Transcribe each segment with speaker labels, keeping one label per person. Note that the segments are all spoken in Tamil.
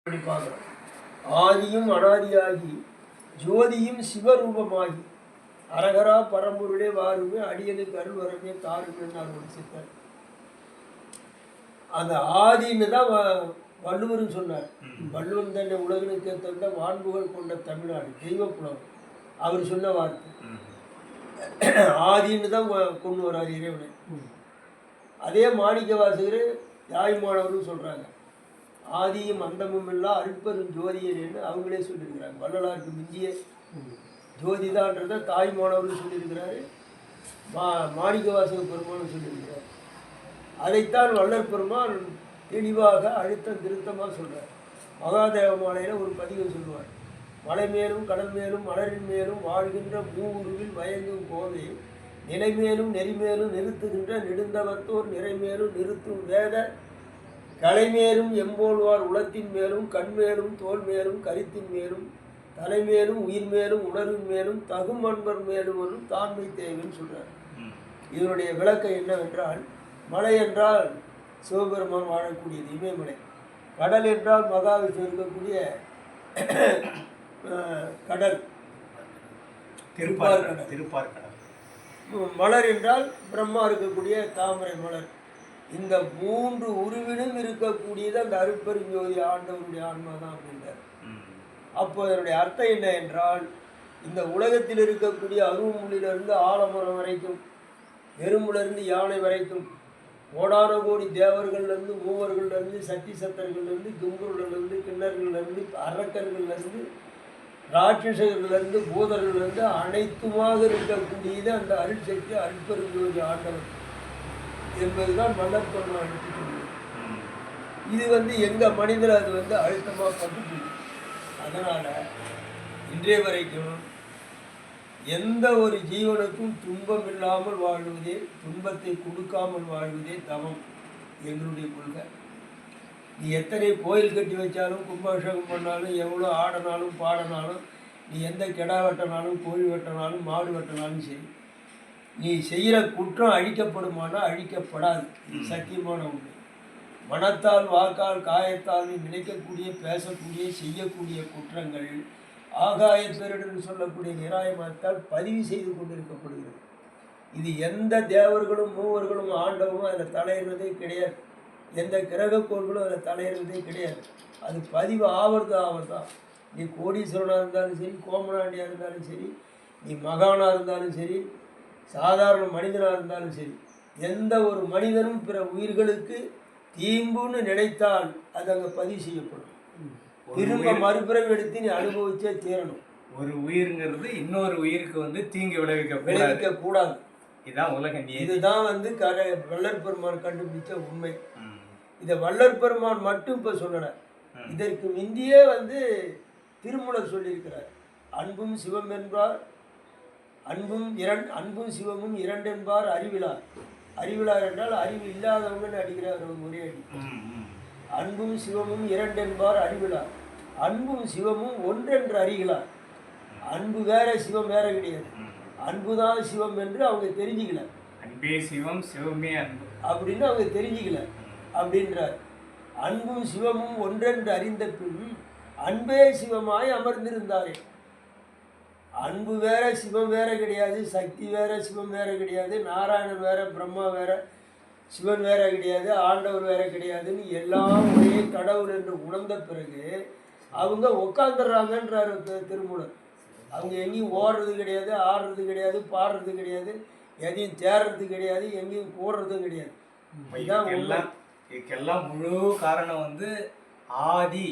Speaker 1: பார்க்கிறோம். ஆதியும் அனாதியாகி ஜோதியும் சிவரூபமாகி அரகரா பரம்பொருளே வாருமே அடியனுக்கு அருள் வரமே தாருமே ஒரு சித்தர். அந்த ஆதின்னு தான் வள்ளுவரும் சொன்னார். வள்ளுவன் தன்னை உலகனுக்கு தந்த வான்புகள் கொண்ட தமிழ்நாடு தெய்வ புலவர் அவர் சொன்ன வார்த்தை. ஆதின்னு தான் கொண்டு வர்றார் இறைவனை. அதே மாணிக்க வாசகர் யாய்மானவரும் சொல்கிறாங்க. ஆதியும் அந்தமும் எல்லாம் அருட்பெரும் ஜோதியன்னு அவங்களே சொல்லியிருக்கிறாங்க. வள்ளலாருக்கு மிஞ்சிய ஜோதிதான்றதை தாய்மானவரும் சொல்லியிருக்கிறாரு, மாணிக்க வாசக பெருமானும் சொல்லியிருக்கிறார். அதைத்தான் வள்ளல் பெருமான் தெளிவாக அழுத்தம் திருத்தமாக சொல்கிறார். மகாதேவ மாலையில் ஒரு பதிவை சொல்லுவார். மலை மேலும் கடல் மேலும் மலரின் மேலும் வாழ்கின்ற மூவுருவில் மயங்கும் கோவை நிலைமேலும் நெறிமேலும் நிறுத்துகின்ற நெடுந்தவத்தோர் நிறைமேலும் நிறுத்தும் வேத கலைமேலும் எம்போல்வார் உலத்தின் மேலும் கண்மேலும் தோல் மேலும் கருத்தின் மேலும் தலைமேலும் உயிர் மேலும் உணர்வின் மேலும் தகும் அன்பர் மேலும் ஒரு தாண்மை தேவைன்னு சொல்கிறார். இதனுடைய விளக்கம் என்னவென்றால், மலை என்றால் சிவபெருமான் வாழக்கூடியது இமயமலை, கடல் என்றால் மகாவிஷ்ணு இருக்கக்கூடிய கடல் திருப்பார்கடல், மலர் என்றால் பிரம்மா இருக்கக்கூடிய தாமரை மலர். இந்த மூன்று உருவிலும் இருக்கக்கூடியது அந்த அருட்பெருஞ்சோதி ஆண்டவருடைய ஆன்மா தான் அப்படின்றார். அப்போ இதனுடைய அர்த்தம் என்ன என்றால், இந்த உலகத்தில் இருக்கக்கூடிய அருவமொழியிலிருந்து ஆலமரம் வரைக்கும், எறும்புலேருந்து யானை வரைக்கும், கோடான கோடி தேவர்கள்லேருந்து மூவர்கள்லேருந்து சக்தி சத்தர்கள்லேருந்து கும்புருலேருந்து கிண்ணர்கள்லேருந்து அரக்கர்கள்லேருந்து ராட்சசர்கள்லேருந்து பூதர்கள்லேருந்து அனைத்துமாக இருக்கக்கூடியது அந்த அருட்சக்தி அருட்பெருஞ்சோதி ஆண்டவர் என்பதுதான் வள்ளல் பெருமான் எடுத்து சொல்லுவது. இது எங்கள் மனிதர் அது அழுத்தமாக பட்டு. அதனால் இன்றைய வரைக்கும் எந்த ஒரு ஜீவனுக்கும் துன்பம் இல்லாமல் வாழ்வதே, துன்பத்தை கொடுக்காமல் வாழ்வதே தவம் எங்களுடைய கொள்கை. நீ எத்தனை கோயில் கட்டி வச்சாலும், கும்பாபிஷேகம் பண்ணாலும், எவ்வளோ ஆடினாலும் பாடினாலும், நீ எந்த கெடா வெட்டினாலும் கோழி வெட்டினாலும் மாடு வெட்டினாலும் சரி, நீ செய்கிற குற்றம் அழிக்கப்படுமானால் அழிக்கப்படாது. சத்தியமான உண்மை. மனத்தால் வாக்கால் காயத்தால் நீ நினைக்கக்கூடிய பேசக்கூடிய செய்யக்கூடிய குற்றங்கள் ஆகாய பேரிடர் சொல்லக்கூடிய நிராயமத்தால் பதிவு செய்து கொண்டிருக்கப்படுகிறது. இது எந்த தேவர்களும் மூவர்களும் ஆண்டவரும் அதில் தலையிடுறதே கிடையாது. எந்த கிரகக்கோள்களும் அதில் தலையிடுறதே கிடையாது. அது பதிவு ஆவதுதான். நீ கோடீஸ்வரனாக இருந்தாலும் சரி, கோமநாண்டியாக இருந்தாலும் சரி, நீ மகானாக இருந்தாலும் சரி, சாதாரண மனிதனாக இருந்தாலும் சரி, எந்த ஒரு மனிதனும் பிற உயிர்களுக்கு தீம்புன்னு நினைத்தால் அது அங்கே பதிவு செய்யப்படும். திரும்ப மறுபிறவி எடுத்து நீ அனுபவிச்சே தீரணும். ஒரு உயிருங்கிறது இன்னொரு உயிருக்கு தீங்கு விளைவிக்க கூடாது. இதுதான் உலக நீதி. இதுதான் வள்ளல் பெருமான் கண்டுபிடிச்ச உண்மை. இதை வள்ளல் பெருமான் மட்டும் இப்போ சொல்லலை, இதற்கு முந்தியே திருமூலர் சொல்லியிருக்கிறார். அன்பும் சிவம் என்பார், அன்பும் சிவமும் இரண்டென்பார் அறிவிலார். அறிவிலார் என்றால் அறிவு இல்லாதவங்கன்னு அடிக்கிறார் ஒரே அடி. அன்பும் சிவமும் இரண்டென்பார் அறிவிலார், அன்பும் சிவமும் ஒன்றென்று அறிகிறார். அன்பு வேற சிவம் வேற கிடையாது. அன்புதான் சிவம் என்று அவங்க தெரிஞ்சுக்கல. அன்பே சிவம் சிவமே அன்பு அப்படின்னு அவங்க தெரிஞ்சுக்கல அப்படின்றார். அன்பும் சிவமும் ஒன்றென்று அறிந்த பின் அன்பே சிவமாய் அமர்ந்திருந்தாரே. அன்பு வேற சிவம் வேற கிடையாது, சக்தி வேற சிவம் வேற கிடையாது, நாராயணன் வேற பிரம்மா வேற சிவன் வேற கிடையாது, ஆண்டவர் வேற கிடையாதுன்னு எல்லாம் ஒரே கடவுள் என்று உணர்ந்த பிறகு அவங்க உட்காந்துடுறாங்கன்றார் திருமூலர். அவங்க எங்கேயும் ஓடுறது கிடையாது, ஆடுறது கிடையாது, பாடுறது கிடையாது, எதையும் தேடுறது கிடையாது, எங்கேயும் கூடுறதும் கிடையாது. இதுக்கெல்லாம் முழு காரணம் ஆதி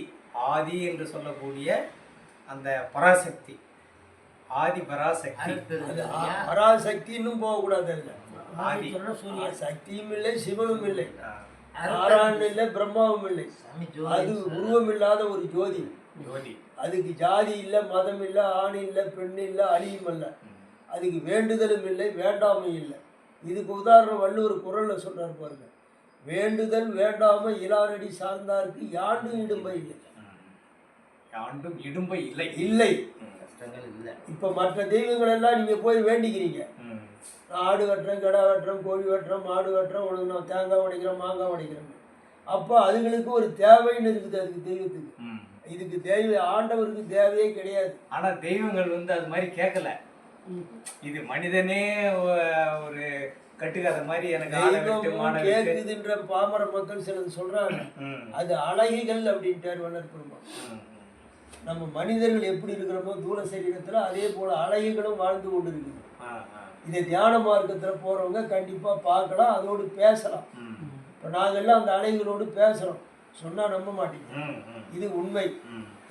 Speaker 1: ஆதி என்று சொல்லக்கூடிய அந்த பராசக்தி, ஆதி பராசக்தி. பராசக்தின்னும் போகக்கூடாது. ஆதி சக்தியும் இல்லை, சிவனும் இல்லை, நாராயணன் இல்லை, பிரம்மாவும் இல்லை. அது உருவம் இல்லாத ஒரு ஜோதி. அதுக்கு ஜாதி இல்லை, மதம் இல்லை, ஆண் இல்லை, பெண் இல்லை, அழியும் இல்லை. அதுக்கு வேண்டுதலும் இல்லை, வேண்டாமை இல்லை. இதுக்கு உதாரணம் வள்ளுவர் குறளில் சொல்றாரு பாருங்க. வேண்டுதல் வேண்டாம இலாரடி சார்ந்தாருக்கு யாண்டும் இடும்பை இல்லை. யாண்டும் இடும்பை இல்லை இல்லை. இப்போ மற்ற தெய்வங்கள் எல்லாம் நீங்கள் போய் வேண்டிக்கிறீங்க. நான் ஆடு வெட்டுறேன், கிடா வெட்டுறேன், கோழி வெட்டுறேன், மாடு வெட்டுறேன், உனக்கு நான் தேங்காய் உடைக்கிறேன், மாங்காய் உடைக்கிறேன். அப்போ அதுங்களுக்கு ஒரு தேவைன்னு இருக்குது அதுக்கு தெய்வத்துக்கு. இதுக்கு தேவை ஆண்டவருக்கு தேவையே கிடையாது.
Speaker 2: ஆனா தெய்வங்கள் வந்து அது மாதிரி கேட்கல. இது மனிதனே ஒரு கட்டுக்காத மாதிரி எனக்கு
Speaker 1: கேக்குதுன்ற பாமர மக்கள் சிலது சொல்றாங்க. அது அழகிகள் அப்படின்ட்டார் வள்ளல் பெருமான். நம்ம மனிதர்கள் எப்படி இருக்கிறோமோ தூள சரீரத்துல அதே போல அழகிகளும் வாழ்ந்து கொண்டு இருக்குது. இதை தியான மார்க்கத்துல போறவங்க கண்டிப்பா பார்க்கலாம், அதோடு பேசலாம். இப்ப நாங்கெல்லாம் அந்த அழகிகளோடு பேசுறோம், சொன்னா நம்ப மாட்டீங்க. இது உண்மை.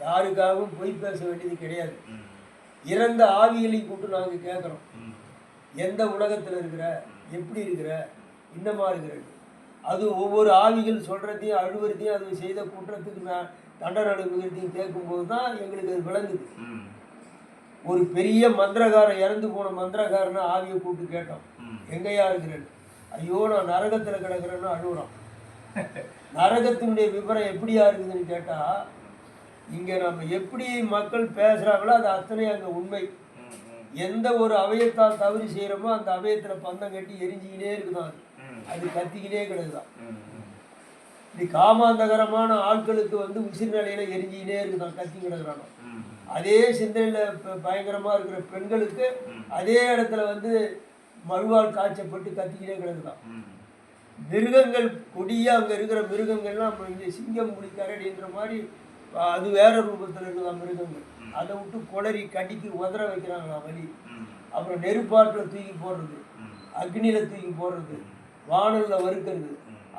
Speaker 1: யாருக்காகவும் பொய் பேச வேண்டியது கிடையாது. இறந்த ஆவிகளை கூட்டு நாங்க கேட்குறோம், எந்த உலகத்துல இருக்கிற, எப்படி இருக்கிற, இன்னமா இருக்கிற. அது ஒவ்வொரு ஆவிகள் சொல்றதையும் அழுவுறதையும் அது செய்த குற்றத்துக்கு நான் தண்டனை அனுபவத்தையும் கேட்கும்போது தான் எங்களுக்கு அது விளங்குது. ஒரு பெரிய மந்திரகாரன், இறந்து போன மந்திரகாரனை ஆவியை கூப்பிட்டு கேட்டோம், எங்கேயா இருக்கிறேன்? ஐயோ நான் நரகத்தில் கிடக்கிறேன்னு அழுகுறான். நரகத்தினுடைய விவரம் எப்படியா இருக்குதுன்னு கேட்டால், இங்கே நம்ம எப்படி மக்கள் பேசுகிறாங்களோ அது அத்தனை அங்கே உண்மை. எந்த ஒரு அவயத்தால் தவறு செய்கிறோமோ அந்த அவயத்தில் பந்தம் கட்டி எரிஞ்சிக்கினே இருக்குதான், அது கத்திக்கினே கிடக்குதான். இப்படி காமாந்தகரமான ஆட்களுக்கு வந்து உசிர் நிலையில எரிஞ்சிக்கினே இருக்குதான், கத்தி கிடக்குறானோ. அதே சிந்தனையில் பயங்கரமாக இருக்கிற பெண்களுக்கு அதே இடத்துல வந்து மறுவாள் காய்ச்சப்பட்டு கத்திக்கிட்டே கிடக்குதான். மிருகங்கள் கொடியாக அங்கே இருக்கிற மிருகங்கள்லாம் இங்கே சிங்கம் புலி கரடின்ற மாதிரி அது வேற ரூபத்தில் இருக்குதான் மிருகங்கள். அதை விட்டு கொளறி கடிக்கு உதற வைக்கிறாங்களாம் வலி. அப்புறம் நெருப்பாட்டில் தூக்கி போடுறது, அக்னியில் தூக்கி போடுறது, வானலில் வறுக்கிறது,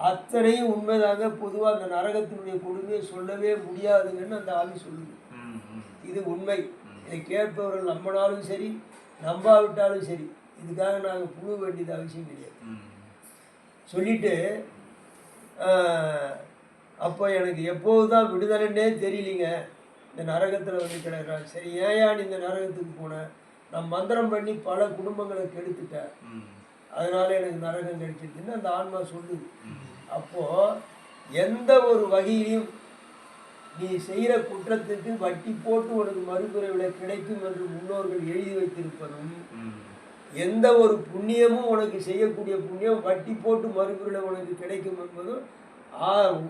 Speaker 1: அத்தனையும் உண்மைதாங்க. பொதுவாக அந்த நரகத்தினுடைய கொடுமையை சொல்லவே முடியாதுங்கன்னு அந்த ஆவி சொல்லுது. இது உண்மை. இதை கேட்பவர்கள் நம்பினாலும் சரி நம்பாவிட்டாலும் சரி, இதுக்காக நாங்கள் புழு வேண்டியது அவசியம் கிடையாது. சொல்லிட்டு அப்போ எனக்கு எப்போதுதான் விடுதலைன்னே தெரியலிங்க, இந்த நரகத்தில் வந்து கிடக்கிறான். சரி ஏன் இந்த நரகத்துக்கு போனேன்? நான் மந்திரம் பண்ணி பல குடும்பங்களை கெடுத்துட்டேன், அதனால எனக்கு நரகம் கிடைச்சிருச்சுன்னு அந்த ஆன்மா சொல்லுது. அப்போது எந்த ஒரு வகையிலையும் நீ செய்கிற குற்றத்துக்கு வட்டி போட்டு உனக்கு மறுபிறவில கிடைக்கும் என்று முன்னோர்கள் எழுதி வைத்திருப்பதும், எந்த ஒரு புண்ணியமும் உனக்கு செய்யக்கூடிய புண்ணியம் வட்டி போட்டு மறுபிறவில உனக்கு கிடைக்கும் என்பதும்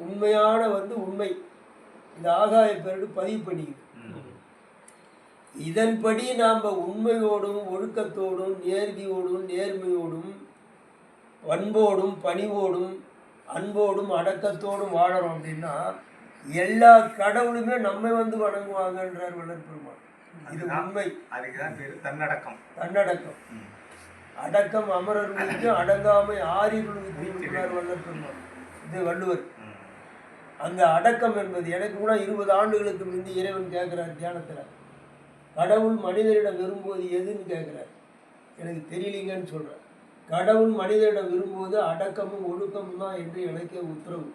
Speaker 1: உண்மையான வந்து உண்மை. இந்த ஆகாய பெருடு பதிவு பண்ணிக்குது. இதன்படி நாம் உண்மையோடும் ஒழுக்கத்தோடும் நேர்த்தியோடும் நேர்மையோடும் பண்போடும் பணிவோடும் அன்போடும் அடக்கத்தோடும் வாழறோம் அப்படின்னா எல்லா கடவுளுமே நம்மை வந்து வணங்குவாங்கன்றார் வள்ளல் பெருமான். இது உண்மை.
Speaker 2: அதுக்குதான் பேரு தன்னடக்கம்.
Speaker 1: தன்னடக்கம். அடக்கம் அமரர்களுக்கு அடங்காமை ஆரியர்களுக்கு வள்ளல் பெருமான். இது வள்ளுவர். அந்த அடக்கம் என்பது எனக்கு கூட 20 ஆண்டுகளுக்கு முந்தி இறைவன் கேட்கிறார் தியானத்தில், கடவுள் மனிதரிடம் விரும்புவது எதுன்னு கேட்கிறார். எனக்கு தெரியலீங்கன்னு சொல்றேன். கடவுள் மனிதரிடம் விரும்புவது அடக்கமும் ஒழுக்கமும் தான் என்று எனக்கே உத்தரவு.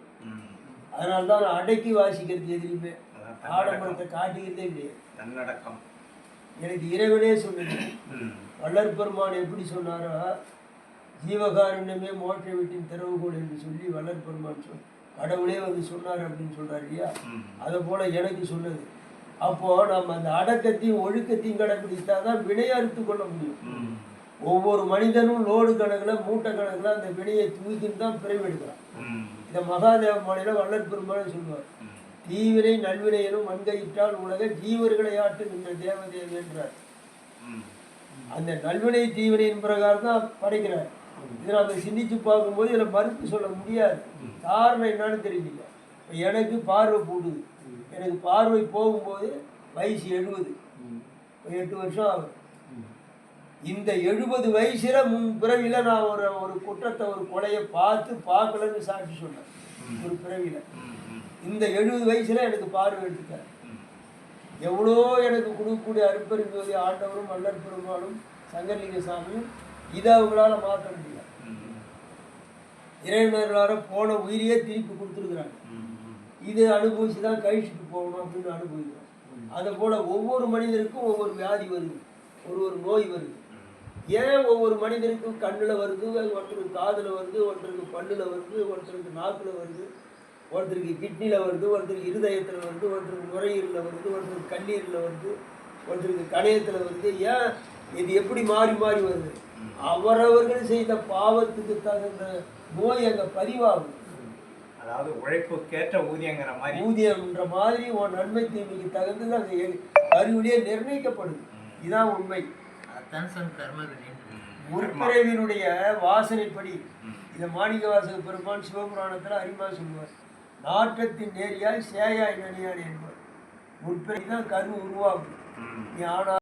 Speaker 1: அதனால்தான் நான் அடக்கி வாசிக்கிறது எதிலுமே ஆடம்பரத்தை காட்டிக்கிறதே கிடையாது.
Speaker 2: தன்னடக்கம்
Speaker 1: எனக்கு இறைவனே சொன்னது. வள்ளல் பெருமான் எப்படி சொன்னாரோ, ஜீவகாருண்யமே மோட்ச வீட்டின் திறவுகோல் என்று சொல்லி வள்ளல் பெருமான் கடவுளே வந்து சொன்னார் அப்படின்னு சொல்றாரு இல்லையா, அதை போல எனக்கு சொன்னது. அப்போ நம்ம அந்த அடக்கத்தையும் ஒழுக்கத்தையும் கடைபிடித்தா தான் வினையை அறுத்து கொள்ள முடியும். ஒவ்வொரு மனிதனும் லோடு கணக்கில் மூட்டை கணக்கில் அந்த வினையை தூக்கின்னு தான் பிறவெடுக்கிறான். இந்த மகாதேவ மாநில வள்ளல் பெருமாள் சொல்லுவார், தீவினை நல்வினையனும் மண்கையிட்டால் உலக ஜீவர்களை ஆட்டு நின்ற தேவதேவி என்றார். அந்த நல்வினை தீவினையின் பிரகாரம் தான் படைக்கிறார். இதை நம்ம சிந்திச்சு பார்க்கும்போது இதில் மறுப்பு சொல்ல முடியாது. காரணம் என்னன்னு தெரியல. இப்போ எனக்கு பார்வை போடுது, எனக்கு பார்வை போகும்போது வயசு 70, 8 வருஷம் ஆகும். இந்த 70 வயசுல முன் பிறவில நான் ஒரு குற்றத்தை ஒரு கொலையை பார்க்கலன்னு சாட்சி சொன்னேன் ஒரு பிறவில. இந்த 70 வயசுல எனக்கு பார்வை எடுத்துட்டேன். எவ்வளோ எனக்கு கொடுக்கக்கூடிய அருப்பெருஞ்சோதி ஆண்டவரும் வள்ளல் பெருமாளும் சங்கரலிங்க சாமியும் இதை அவங்களால மாற்ற முடியல. இறைவனர்களார போன உயிரியே திருப்பி கொடுத்துருக்குறாங்க. இதை அனுபவிச்சு தான் கழிச்சுட்டு போகணும் அப்படின்னு அனுபவிக்கிறோம். அதை போல ஒவ்வொரு மனிதருக்கும் ஒவ்வொரு வியாதி வருது, ஒரு நோய் வருது. ஏன் ஒவ்வொரு மனிதருக்கும் கண்ணில் வருது, ஒருத்தருக்கு காதில் வருது, ஒருத்தருக்கு பல்லில் வருது, ஒருத்தருக்கு நாக்கில் வருது, ஒருத்தருக்கு கிட்னியில் வருது, ஒருத்தருக்கு இருதயத்தில் வருது, ஒருத்தருக்கு நுரையீரலில் வருது, ஒருத்தருக்கு கல்லீரலில் வருது, ஒருத்தருக்கு கணையத்தில் வருது. ஏன் இது எப்படி மாறி மாறி வருது? அவரவர்கள் செய்த பாவத்துக்கு தகுந்த நோய் அங்கே பதிவாகும்.
Speaker 2: அதாவது உழைப்புக்கேற்ற ஊதியங்கிற மாதிரி.
Speaker 1: ஊதியம்ன்ற மாதிரி உன் நன்மை தீமைக்கு தகுந்தது அந்த கருவிலேயே நிர்ணயிக்கப்படுது. இதான் உண்மை. முற்பிறவினுடைய வாசனைப்படி இதை மாணிக்க வாசக பெருமான் சிவபுராணத்தில் அறிமா சொல்லுவார். நாட்டத்தின் நேரியாய் சேயாய் நனியான் என்பார். முற்பிறவி தான் கரு உருவாகும். நீ ஆனா